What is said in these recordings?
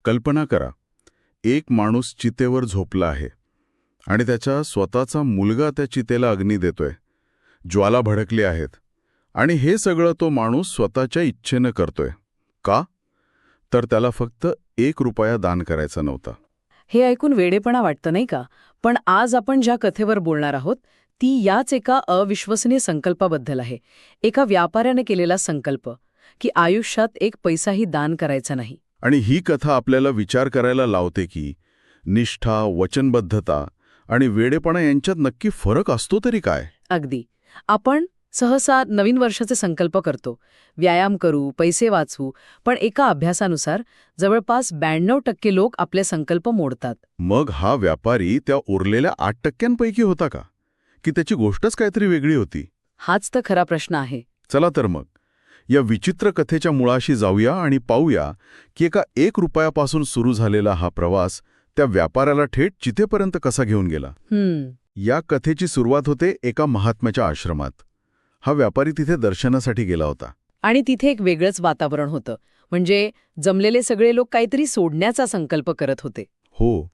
कल्पना करा, एक माणूस चितेवर झोपला आहे आणि त्याचा स्वतःचा मुलगा त्या चितेला अग्नी देतोय. ज्वाला भडकली आहेत आणि हे सगळं तो माणूस स्वतःच्या इच्छेनं करतोय. का? तर त्याला फक्त 1 रुपया दान करायचा नव्हता. हे ऐकून वेडेपणा वाटतं नाही का? पण आज आपण ज्या कथेवर बोलणार आहोत ती याच एका अविश्वसनीय संकल्पाबद्दल आहे. एका व्यापाऱ्याने केलेला संकल्प की आयुष्यात 1 पैसाही दान करायचा नाही. आणि ही कथा आपल्याला विचार करायला लावते की निष्ठा, वचनबद्धता आणि वेडेपणा यांच्यात नक्की फरक असतो तरी काय? अगदी. आपण सहसा नवीन वर्षाचे संकल्प करतो, व्यायाम करू, पैसे वाचवू, पण एका अभ्यासानुसार जवळपास 92% लोक आपले संकल्प मोडतात. मग हा व्यापारी त्या उरलेल्या 8% होता का? की त्याची गोष्टच काहीतरी वेगळी होती? हाच तर खरा प्रश्न आहे. चला तर मग या विचित्र कथेच्या मुळाशी जाऊया आणि पाहूया की एका 1 रुपयापासून सुरू झालेला हा प्रवास त्या व्यापाऱ्याला थेट चितेपर्यंत कसा घेऊन गेला. या कथेची सुरुवात होते एका महात्म्याच्या आश्रमात. हा व्यापारी तिथे दर्शनासाठी गेला होता. आणि तिथे एक वेगळंच वातावरण होतं. म्हणजे जमलेले सगळे लोक काहीतरी सोडण्याचा संकल्प करत होते. हो,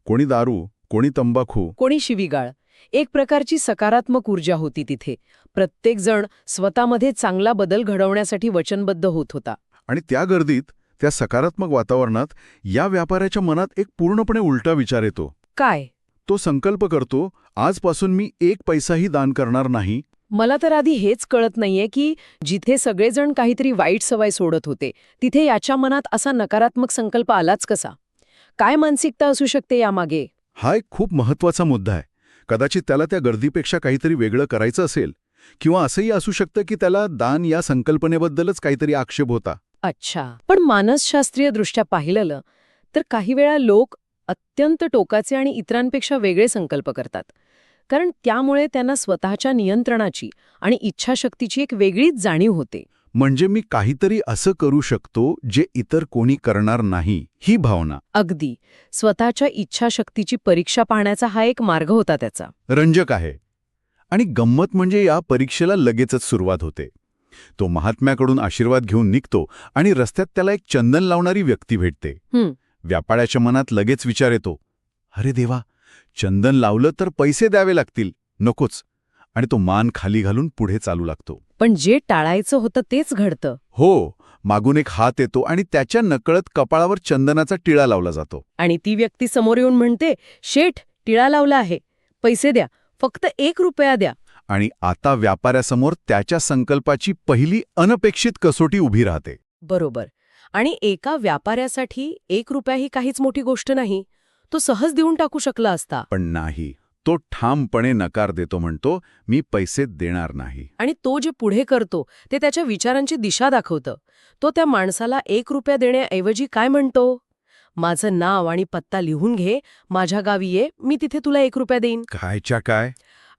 कोणी दारू, कोणी तंबाखू, कोणी शिवीगाळ. एक प्रकारची सकारात्मक ऊर्जा होती तिथे. प्रत्येक जण स्वतःमध्ये चांगला बदल घडवण्यासाठी वचनबद्ध होत होता. आणि त्या गर्दीत, त्या सकारात्मक वातावरणात या व्यापाऱ्याच्या मनात एक पूर्णपणे उलटा विचार येतो. काय? तो संकल्प करतो, आजपासून मी 1 पैसाही दान करणार नाही. मला तर आधी हेच कळत नाहीये की जिथे सगळेजण काहीतरी वाईट सवय सोडत होते तिथे याच्या मनात असा नकारात्मक संकल्प आलाच कसा? काय मानसिकता असू शकते यामागे? हा एक खूप महत्वाचा मुद्दा आहे. कदाचित त्याला त्या गर्दीपेक्षा काहीतरी वेगळं करायचं असेल, किंवा असंही असू शकतं की त्याला दान या संकल्पनेबद्दलच काहीतरी आक्षेप होता. अच्छा. पण मानसशास्त्रीय दृष्ट्या पाहिलं तर काही वेळा लोक अत्यंत टोकाचे आणि इतरांपेक्षा वेगळे संकल्प करतात, कारण त्यामुळे त्यांना स्वतःच्या नियंत्रणाची आणि इच्छाशक्तीची एक वेगळीच जाणीव होते. म्हणजे मी काहीतरी असं करू शकतो जे इतर कोणी करणार नाही, ही भावना. अगदी. स्वतःच्या इच्छाशक्तीची परीक्षा पाहण्याचा हा एक मार्ग होता त्याचा. रंजक आहे. आणि गंमत म्हणजे या परीक्षेला लगेचच सुरुवात होते. तो महात्म्याकडून आशीर्वाद घेऊन निघतो आणि रस्त्यात त्याला एक चंदन लावणारी व्यक्ती भेटते. व्यापाऱ्याच्या मनात लगेच विचार येतो, अरे देवा, चंदन लावलं तर पैसे द्यावे लागतील, नकोच. आणि तो मान खाली घालून पुढे चालू लागतो. पण जे टाळायचं होतं तेच घडतं. हो, मागून एक हात येतो आणि त्याच्या नकळत कपाळावर चंदनाचा टिळा लावला जातो. आणि ती व्यक्ती समोर येऊन म्हणते, शेठ, टिळा लावला आहे, पैसे द्या, फक्त 1 रुपया द्या. आणि आता व्यापाऱ्यासमोर त्याच्या संकल्पाची पहिली अनपेक्षित कसोटी उभी राहते. बरोबर. आणि एका व्यापाऱ्यासाठी 1 रुपया ही काहीच मोठी गोष्ट नाही. तो सहज देऊन टाकू शकला असता. पण नाही. तो ठामपणे नकार देतो, म्हणतो, मी पैसे देणार नाही. आणि तो जे पुढे करतो ते त्याच्या विचारांची दिशा दाखवतं. तो त्या माणसाला 1 रुपया देण्याऐवजी काय म्हणतो? माझं नाव आणि पत्ता लिहून घे, माझ्या गावी ये, मी तिथे तुला 1 रुपया देईन. कायच्या काय?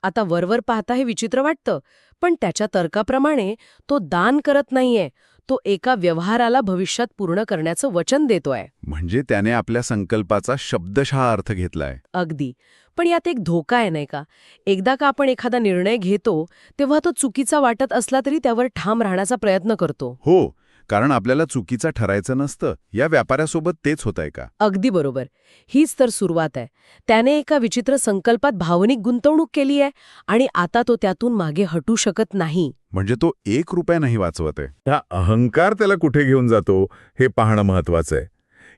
आता वरवर पाहता हे विचित्र वाटतं, पण त्याच्या तर्काप्रमाणे तो दान करत नाहीये, तो एका व्यवहाराला भविष्यात पूर्ण करण्याचं वचन देतोय. म्हणजे त्याने आपल्या संकल्पाचा शब्दशः अर्थ घेतलाय. अगदी. पण यात एक धोका आहे नाही का? एकदा का आपण एखादा निर्णय घेतो तेव्हा तो चुकीचा वाटत असला तरी त्यावर ठाम राहण्याचा प्रयत्न करतो. हो, कारण आपल्याला चुकीचा ठरायचं नसतं. या व्यापाऱ्यासोबत तेच होतंय का? अगदी बरोबर. हीच तर सुरुवात आहे. त्याने एका विचित्र संकल्पात भावनिक गुंतवणूक केली आहे आणि आता तो त्यातून मागे हटू शकत नाही. म्हणजे तो 1 रुपया नाही वाचवत आहे. हा अहंकार त्याला कुठे घेऊन जातो हे पाहणं महत्वाचं आहे.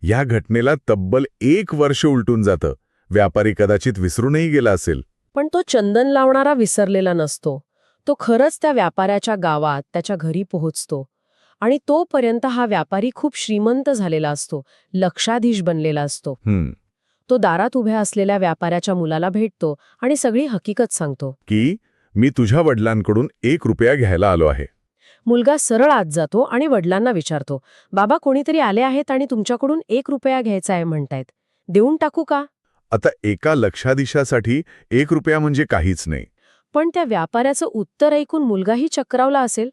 या घटनेला तब्बल 1 वर्ष उलटून जातं. व्यापारी कदाचित विसरूनही गेला असेल. पण तो चंदन लावणारा विसरलेला नसतो. तो खरंच त्या व्यापाऱ्याच्या गावात त्याच्या घरी पोहोचतो. आणि तोपर्यंत हा व्यापारी खूप श्रीमंत झालेला असतो, लक्षाधीश बनलेला असतो. तो दारात उभ्या असलेल्या व्यापाऱ्याच्या मुलाला भेटतो आणि सगळी हकीकत सांगतो की मी तुझ्या वडिलांकडून 1 रुपया घ्यायला आलो आहे. मुलगा सरळ आत जातो आणि वडिलांना विचारतो, बाबा, कोणीतरी आले आहेत आणि तुमच्याकडून 1 रुपया घ्यायचा आहे म्हणतायत, देऊन टाकू का? आता एका लक्षाधीशासाठी 1 रुपया म्हणजे काहीच नाही. पण त्या व्यापाऱ्याचं उत्तर ऐकून मुलगाही चक्रावला असेल.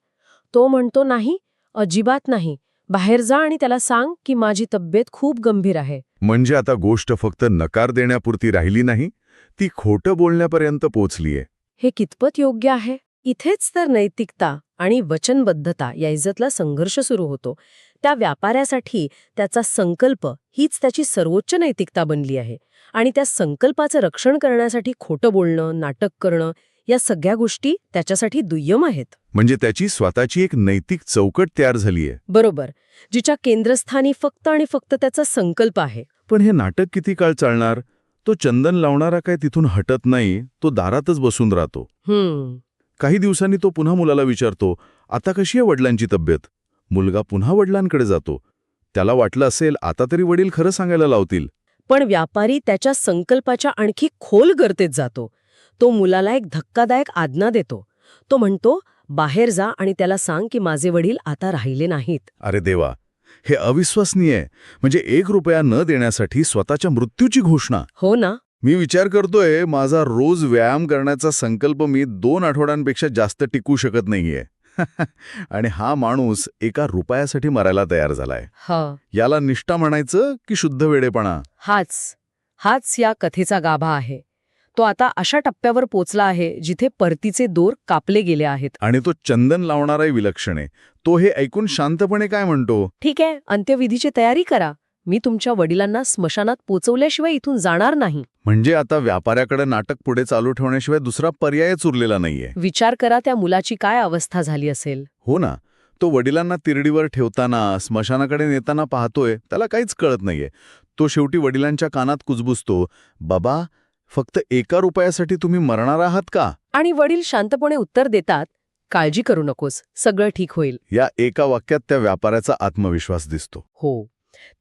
तो म्हणतो, नाही, अजिबात नाही, बाहेर जा आणि त्याला सांग की माझी तब्येत खूप गंभीर आहे. म्हणजे आता गोष्ट फक्त नकार देण्यापुरती राहिली नाही, ती खोटं बोलण्यापर्यंत पोचलीये. हे कितपत योग्य आहे? इथेच तर नैतिकता आणि वचनबद्धता या इज्जतला संघर्ष सुरू होतो. त्या व्यापाऱ्यासाठी त्याचा संकल्प हीच त्याची सर्वोच्च नैतिकता बनली आहे. आणि त्या संकल्पाचं रक्षण करण्यासाठी खोटं बोलणं, नाटक करणं या सगळ्या गोष्टी त्याच्यासाठी दुय्यम आहेत. म्हणजे त्याची स्वतःची एक नैतिक चौकट तयार झालीय. बरोबर, जिच्या केंद्रस्थानी फक्त आणि फक्त त्याचा संकल्प आहे. पण हे नाटक किती काळ चालणार? तो चंदन लावणारा काय तिथून हटत नाही, तो दारातच बसून राहतो. काही दिवसांनी तो पुन्हा मुलाला विचारतो, आता कशी आहे वडिलांची तब्येत? मुलगा पुन्हा वडिलांकडे जातो. त्याला वाटलं असेल आता तरी वडील खरं सांगायला लावतील. पण व्यापारी त्याच्या संकल्पाच्या आणखी खोल गर्तेत जातो. तो मुलाला एक धक्कादायक आज्ञा देतो. तो म्हणतो, बाहेर जा आणि त्याला सांग की माझे वडील आता राहिले नाहीत. अरे देवा, हे अविश्वसनीय आहे. म्हणजे 1 रुपया न देण्यासाठी स्वतःच्या मृत्यूची घोषणा. हो ना. मी विचार करतोय, माझा रोज व्यायाम करण्याचा संकल्प मी 2 आठवड्यांपेक्षा जास्त टिकू शकत नाहीये. आणि हा माणूस 1 रुपयासाठी मरायला तयार झालाय. याला निष्ठा म्हणायचं की शुद्ध वेडेपणा? हाच या कथेचा गाभा आहे. तो आता अशा टप्प्यावर पोचला आहे जिथे परतीचे दोर कापले गेले आहेत. आणि तो चंदन लावणाराही विलक्षण आहे. तो हे ऐकून शांतपणे काय म्हणतो, ठीक आहे, अंत्यविधीची तयारी करा. मी तुमच्या वडिलांना स्मशानात पोचवल्याशिवाय इथून जाणार नाही. म्हणजे आता व्यापाऱ्याकडे नाटक पुढे चालू ठेवण्याशिवाय दुसरा पर्यायच उरलेला नाहीये. विचार करा त्या मुलाची काय अवस्था झाली असेल. हो ना. तो वडिलांना तिरडीवर ठेवताना, स्मशानाकडे नेताना पाहतोय, त्याला काहीच कळत नाहीये. तो शेवटी वडिलांच्या कानात कुजबुजतो, बाबा, फक्त 1 रुपयासाठी तुम्ही मरणार आहात का? आणि वडील शांतपणे उत्तर देतात, काळजी करू नकोस, सगळं ठीक होईल. या एका वाक्यात त्या व्यापाऱ्याचा आत्मविश्वास दिसतो. हो,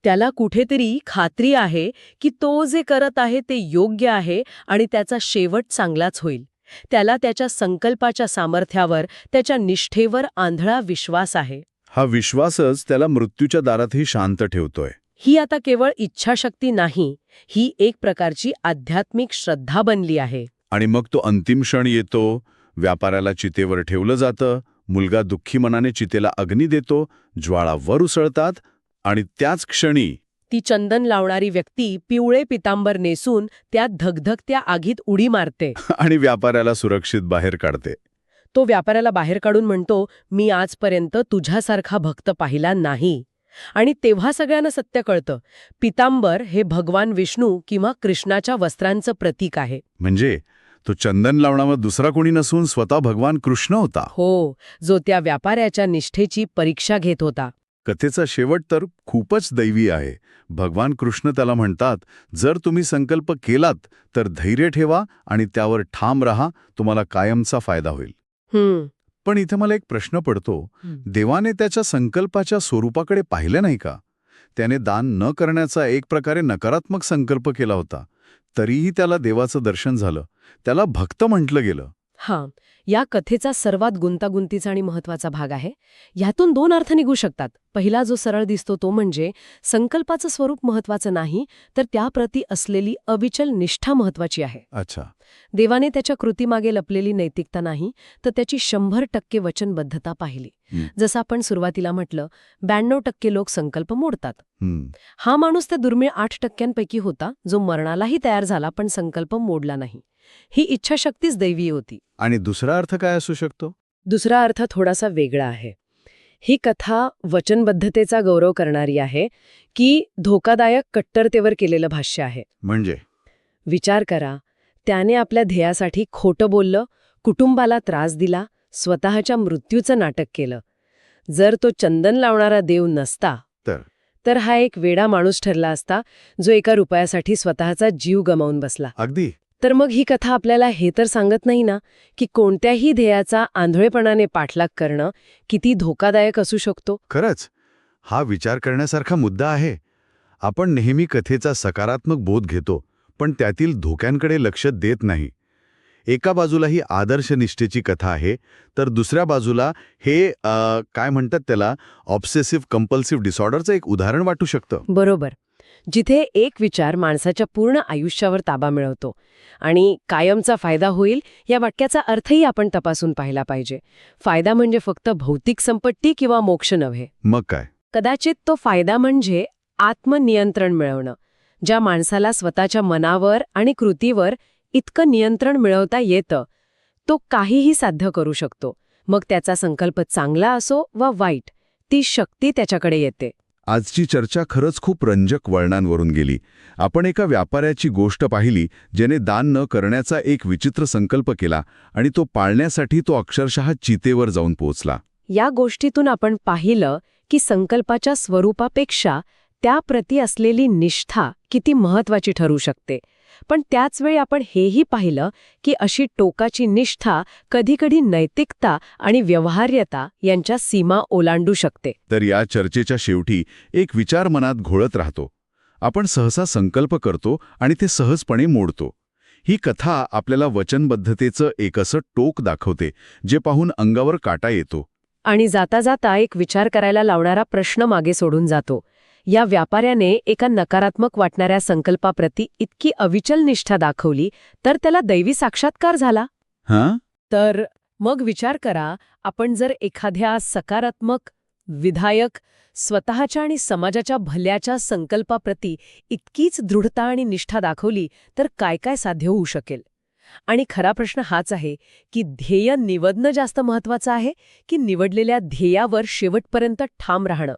त्याला कुठेतरी खात्री आहे की तो जे करत आहे ते योग्य आहे आणि त्याचा शेवट चांगलाच होईल. त्याला त्याच्या संकल्पाच्या सामर्थ्यावर, त्याच्या निष्ठेवर आंधळा विश्वास आहे. हा विश्वासच त्याला मृत्यूच्या दारातही शांत ठेवतोय. ही आता केवळ इच्छाशक्ती नाही, ही एक प्रकारची आध्यात्मिक श्रद्धा बनली आहे. आणि मग तो अंतिम क्षण येतो. व्यापाऱ्याला चितेवर ठेवलं जातं. मुलगा दुःखी मनाने चितेला अग्नी देतो. ज्वाळा वर उसळतात आणि त्याच क्षणी ती चंदन लावणारी व्यक्ती पिवळे पितांबर नेसून त्या धगधगत्या आगीत उडी मारते. आणि व्यापाऱ्याला सुरक्षित बाहेर काढते. तो व्यापाऱ्याला बाहेर काढून म्हणतो, मी आजपर्यंत तुझ्यासारखा भक्त पाहिला नाही. आणि तेव्हा सगळ्यांना सत्य कळतं, पितांबर हे भगवान विष्णू किंवा कृष्णाच्या वस्त्रांचं प्रतीक आहे. म्हणजे तो चंदन लावणारा दुसरा कोणी नसून स्वतः भगवान कृष्ण होता. हो, जो त्या व्यापाऱ्याच्या निष्ठेची परीक्षा घेत होता. कथेचा शेवट तर खूपच दैवी आहे. भगवान कृष्ण त्याला म्हणतात, जर तुम्ही संकल्प केलात तर धैर्य ठेवा आणि त्यावर ठाम राहा, तुम्हाला कायमचा फायदा होईल. पण इथे मला एक प्रश्न पडतो, देवाने त्याच्या संकल्पाच्या स्वरूपाकडे पाहिले नाही का? त्याने दान न करण्याचा एक प्रकारे नकारात्मक संकल्प केला होता. तरीही त्याला देवाचं दर्शन झालं. त्याला भक्त म्हटलं गेलं. या कथेचा सर्वात गुंतागुंतीचा आणि महत्वाचा भाग आहे. यातून 2 अर्थ निघू शकतात. पहिला जो सरळ दिसतो तो म्हणजे संकल्पाचं स्वरूप महत्वाचं नाही, तर त्याप्रती असलेली अविचल निष्ठा महत्वाची आहे. अच्छा. देवाने त्याच्या कृतीमागे लपलेली नैतिकता नाही, तर त्याची 100% वचनबद्धता पाहिली. जसं आपण सुरुवातीला म्हटलं, 92% लोक संकल्प मोडतात. हा माणूस त्या दुर्मिळ 8% होता, जो मरणालाही तयार झाला पण संकल्प मोडला नाही. ही इच्छाशक्तीच दैवी होती. आणि दुसरा अर्थ काय असू शकतो? दुसरा अर्थ थोडासा वेगळा आहे. ही कथा वचनबद्धतेचा गौरव करणारी आहे की धोकादायक कट्टरतेवर केलेलं भाष्य आहे. म्हणजे विचार करा, त्याने आपल्या ध्येयासाठी खोटं बोललं, कुटुंबाला त्रास दिला, स्वतःच्या मृत्यूचं नाटक केलं. जर तो चंदन लावणारा देव नसता तर हा एक वेडा माणूस ठरला असता, जो 1 रुपयासाठी स्वतःचा जीव गमावून बसला. अगदी. तर मग ही कथा आपल्याला हे तर सांगत नाही ना की कोणत्याही ध्येयाचा आंधळेपणाने पाठलाग करणं किती धोकादायक असू शकतो. खरंच हा विचार करण्यासारखा मुद्दा आहे. आपण नेहमी कथेचा सकारात्मक बोध घेतो, पण त्यातील धोक्यांकडे लक्ष देत नाही. एका बाजूला ही आदर्श निष्ठेची कथा आहे, तर दुसऱ्या बाजूला हे काय म्हणतात त्याला, ऑब्सेसिव्ह कंपल्सिव्ह डिसऑर्डरचं एक उदाहरण वाटू शकतं. बरोबर. जिथे एक विचार माणसाच्या पूर्ण आयुष्यावर ताबा मिळवतो आणि कायमचा फायदा होईल, या वाक्याचा अर्थही आपण तपासून पाहिला पाहिजे. फायदा म्हणजे फक्त भौतिक संपत्ती किंवा मोक्ष नव्हे. मग काय? कदाचित तो फायदा म्हणजे आत्मनियंत्रण मिळवणं. ज्या माणसाला स्वतःच्या मनावर आणि कृतीवर इतकं नियंत्रण मिळवता येतं, तो काहीही साध्य करू शकतो. मग त्याचा संकल्प चांगला असो वा वाईट, ती शक्ती त्याच्याकडे येते. आजची चर्चा खरंच खूप रंजक वळणांवरून गेली. आपण एका व्यापाऱ्याची गोष्ट पाहिली ज्याने दान न करण्याचा एक विचित्र संकल्प केला आणि तो पाळण्यासाठी तो अक्षरशः चितेवर जाऊन पोहोचला. या गोष्टीतून आपण पाहिलं की संकल्पाच्या स्वरूपापेक्षा त्याप्रती असलेली निष्ठा किती महत्वाची ठरू शकते. पण त्याचवेळी आपण हेही पाहिलं की अशी टोकाची निष्ठा कधीकधी नैतिकता आणि व्यवहार्यता यांच्या सीमा ओलांडू शकते. तर या चर्चेच्या शेवटी एक विचार मनात घोळत राहतो. आपण सहसा संकल्प करतो आणि ते सहजपणे मोडतो. ही कथा आपल्याला वचनबद्धतेचं एक असं टोक दाखवते जे पाहून अंगावर काटा येतो. आणि जाता जाता एक विचार करायला लावणारा प्रश्न मागे सोडून जातो. या व्यापाऱ्याने एका नकारात्मक वाटणाऱ्या संकल्पाप्रती इतकी अविचल निष्ठा दाखवली तर त्याला दैवी साक्षात्कार झाला. हां? तर मग विचार करा, आपण जर एखाद्या सकारात्मक, विधायक, स्वतःच्या आणि समाजाच्या भल्याच्या संकल्पाप्रती इतकीच दृढता आणि निष्ठा दाखवली तर काय काय साध्य होऊ शकेल. आणि खरा प्रश्न हाच आहे की ध्येय निवडणं जास्त महत्वाचं आहे की निवडलेल्या ध्येयावर शेवटपर्यंत ठाम राहणं.